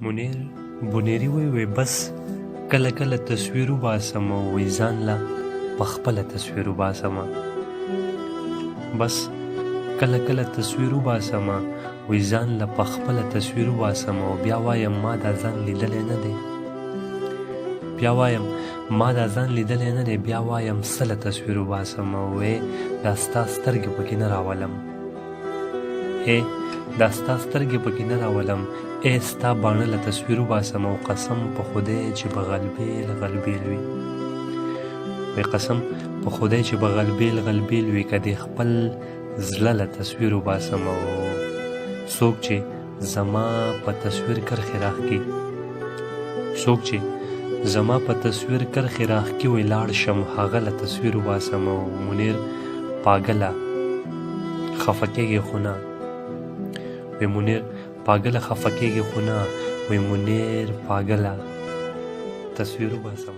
بونیري وی بس کله کله تصویر وباسم او وی ځان له پخپله تصویر وباسم بس کله کله تصویر وباسم وی ځان له پخپله تصویر وباسم او بیا وایم ما دا ځان لیدلی نه دی بیا وایم ما دا ځان لیدلی نه دی بیا وایم څه له تصویر وباسم او دا ستا سترګې پکې نه راولم دا ستا سترګې پکې نه راولم ستا باڼه له تصویر وباسم او قسم په خدای چې به غلبیل غلبیل وي وی قسم په خدای چې به غلبیل غلبیل وي که دې خپل زړه له تصویر وباسم او څوک چې زما په تصویر کرښې راښکي څوک چې زما په تصویر کرښې راښکي وی لاړ شم هغه له تصویر وباسم او منیر پاګله خفه کېږي خو نه وی منیر پاگله خفه کېږي خو نه وی منیر پاگله تصویر وباسم